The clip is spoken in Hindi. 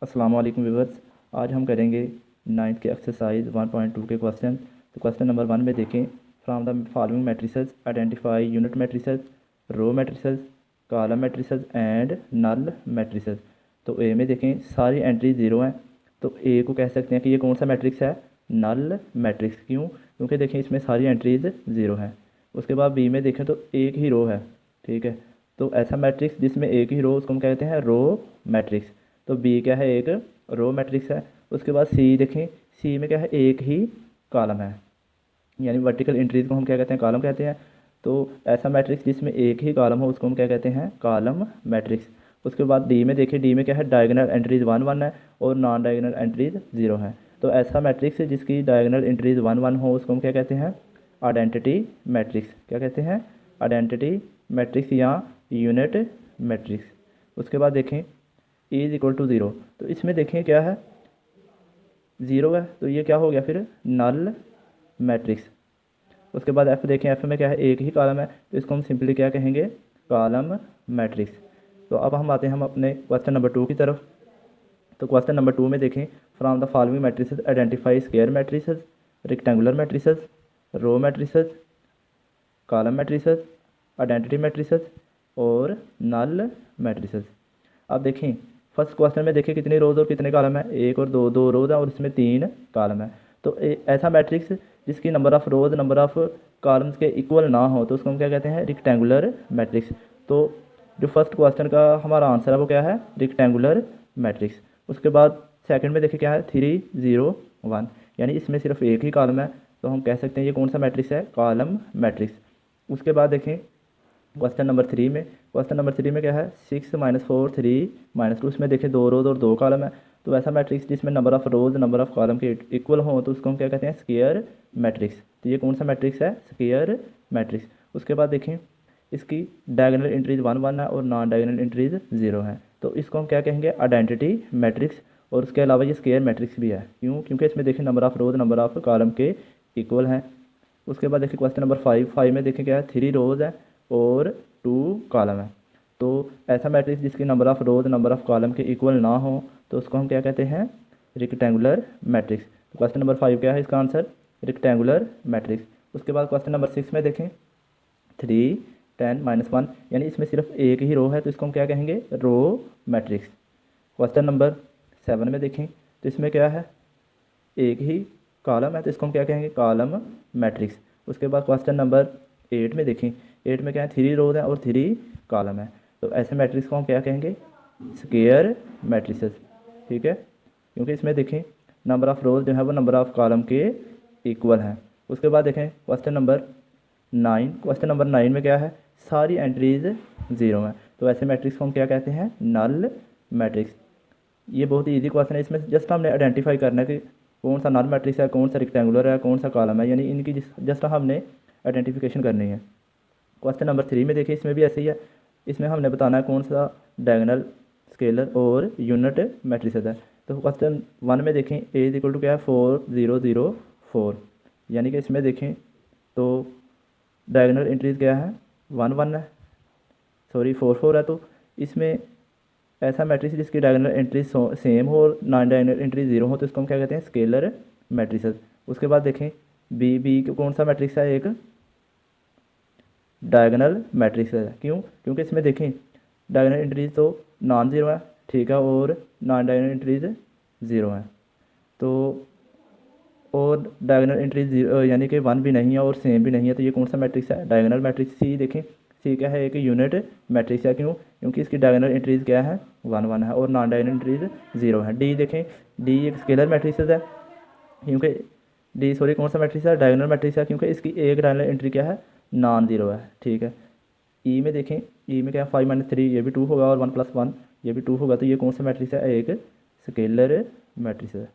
अस्सलाम वालेकुम व्यूअर्स। आज हम करेंगे नाइन्थ के एक्सरसाइज 1.2 के क्वेश्चन। तो क्वेश्चन नंबर 1 में देखें, from the following matrices identify unit matrices, row matrices, column matrices and null matrices. तो ए में देखें सारी एंट्री ज़ीरो हैं, तो ए को कह सकते हैं कि ये कौन सा मैट्रिक्स है, नल मैट्रिक्स। क्यों? क्योंकि देखें इसमें सारी एंट्रीज ज़ीरो हैं। उसके बाद बी में देखें तो एक ही रो है, ठीक है। तो ऐसा मैट्रिक्स जिसमें एक ही रो, उसको हम कहते हैं रो मैट्रिक्स। तो बी क्या है, एक रो मैट्रिक्स है। उसके बाद सी देखें, सी में क्या है, एक ही कॉलम है, यानी वर्टिकल इंट्रीज को हम क्या कहते हैं, कॉलम कहते हैं। तो ऐसा मैट्रिक्स जिसमें एक ही कॉलम हो उसको हम क्या कहते हैं, कॉलम मैट्रिक्स। उसके बाद डी में देखिए, डी में क्या है, डायगोनल एंट्रीज 1 1 है और नॉन डायगोनल एंट्रीज 0 है। तो ऐसा मैट्रिक्स जिसकी डायगोनल एंट्रीज 1 1 हो उसको हम क्या कहते हैं, आइडेंटिटी मैट्रिक्स। क्या कहते हैं, आइडेंटिटी मैट्रिक्स या यूनिट मैट्रिक्स। उसके बाद देखें ए इज इक्वल टू ज़ीरो, तो इसमें देखें क्या है, ज़ीरो है, तो ये क्या हो गया फिर, नल मैट्रिक्स। उसके बाद एफ देखें, एफ में क्या है, एक ही कॉलम है, तो इसको हम सिंपली क्या कहेंगे, कॉलम मैट्रिक्स। तो अब हम आते हैं हम अपने क्वेश्चन नंबर 2 की तरफ। तो क्वेश्चन नंबर 2 में देखें, from the following matrices identify square matrices, rectangular matrices, row matrices, column matrices, identity matrices और नल मैट्रिसेस। अब देखें फर्स्ट क्वेश्चन में देखें कितनी रोज और कितने कॉलम है, एक और दो, दो रोज है और इसमें 3 कॉलम है। तो ऐसा मैट्रिक्स जिसकी number of rose number of columns के इक्वल ना हो तो उसको हम क्या कहते हैं, रेक्टेंगुलर मैट्रिक्स। तो जो फर्स्ट क्वेश्चन का हमारा आंसर है वो क्या है, रेक्टेंगुलर मैट्रिक्स। उसके बाद सेकंड में देखिए क्या है, 3 0 1, यानी इसमें सिर्फ एक ही कॉलम है, तो हम कह सकते हैं ये कौन सा मैट्रिक्स है, कॉलम मैट्रिक्स। उसके बाद देखें क्वेश्चन नंबर 3 में, क्वेश्चन नंबर 3 में क्या है, 6 -4 3 -2, उसमें देखें 2 रोज और 2 कॉलम है। तो ऐसा मैट्रिक्स जिसमें number of rose number of column के इक्वल हो तो उसको हम क्या कहते हैं, स्क्वायर मैट्रिक्स। तो ये कौन सा मैट्रिक्स है, स्क्वायर मैट्रिक्स। उसके बाद देखें इसकी डायगोनल एंट्रीज 1 1 है और नॉन डायगोनल एंट्रीज 0 है, तो इसको हम क्या कहेंगे, आइडेंटिटी मैट्रिक्स। और उसके अलावा ये स्क्वायर मैट्रिक्स भी है। क्यों? क्योंकि इसमें देखें number of rose number of column के इक्वल हैं। उसके बाद देखिए क्वेश्चन नंबर 5 में देखें क्या है, 3 रोज है और 2 कॉलम है। तो ऐसा मैट्रिक्स जिसकी number of rose number of column के इक्वल ना हो तो उसको हम क्या कहते हैं, रेक्टेंगुलर मैट्रिक्स। तो क्वेश्चन नंबर 5 क्या है इसका आंसर, रेक्टेंगुलर मैट्रिक्स। उसके बाद क्वेश्चन नंबर 6 में देखें 3 10 -1, यानी इसमें सिर्फ एक ही रो है, तो इसको हम क्या कहेंगे, रो मैट्रिक्स। क्वेश्चन नंबर 7 में देखें तो इसमें क्या है, एक ही कॉलम है, तो इसको हम क्या कहेंगे, कॉलम मैट्रिक्स। उसके बाद क्वेश्चन नंबर 8 में देखें, 8 में क्या है, 3 रोज है और 3 कॉलम है, तो ऐसे मैट्रिक्स को हम क्या कहेंगे, स्क्वायर मैट्रिसेस। ठीक है, क्योंकि इसमें देखें नंबर ऑफ रोज जो है वो नंबर ऑफ कॉलम के इक्वल हैं। उसके बाद देखें क्वेश्चन नंबर 9, क्वेश्चन नंबर 9 में क्या है, सारी एंट्रीज 0 हैं, तो ऐसे मैट्रिक्स को हम क्या कहते हैं, नल मैट्रिक्स। ये बहुत ही ईजी क्वेश्चन है, इसमें जस्ट हमने आइडेंटिफाई करना है कि कौन सा नल मैट्रिक्स है, कौन सा रेक्टेंगुलर है, कौन सा कॉलम है, यानी इनकी जस्ट हमने आइडेंटिफिकेशन करनी है। क्वेश्चन नंबर 3 में देखिए इसमें भी ऐसे ही है, इसमें हमने बताना है कौन सा डायगोनल, स्केलर और यूनिट मैट्रिसेस है। तो क्वेश्चन 1 में देखें ए इज इक्वल टू क्या है, 4 0 0 4, यानी कि इसमें देखें तो डायगोनल एंट्रीज क्या है, 1 1 है, सॉरी 4 4 है। तो इसमें ऐसा मैट्रिक्स जिसकी डायगोनल एंट्रीज सेम हो और नॉन डायगोनल एंट्री 0 हो तो इसको हम क्या कहते हैं, स्केलर मैट्रिसेस। उसके बाद देखें बी, बी कौन सा मैट्रिक्स है, एक डायगोनल मैट्रिक्स है। क्यों? क्योंकि इसमें देखें डायगोनल एंट्रीज तो नॉन ज़ीरो है, ठीक है, और नॉन डायगोनल एंट्रीज 0 है। तो और डायगोनल एंट्रीज यानी कि 1 भी नहीं है और सेम भी नहीं है, तो ये कौन सा मैट्रिक्स है, डायगोनल मैट्रिक्स। सी देखें, सी क्या है, एक यूनिट मैट्रिक्स है। क्यों? क्योंकि इसकी डायगोनल एंट्रीज क्या है, 1 1 है और नॉन डायगोनल एंट्रीज 0 है। डी देखें, डी एक स्केलर मैट्रिक्स है, क्योंकि डी सॉरी कौन सा मैट्रिक्स है, डायगोनल मैट्रिक्स है, क्योंकि इसकी एक डायगोनल एंट्री क्या है, नॉन ज़ीरो है। ठीक है, ई में देखें, ई में क्या है, 5 -3 ये भी 2 होगा और 1 + 1 ये भी 2 होगा, तो ये कौन सा मैट्रिक्स है, एक स्केलर मैट्रिक्स है।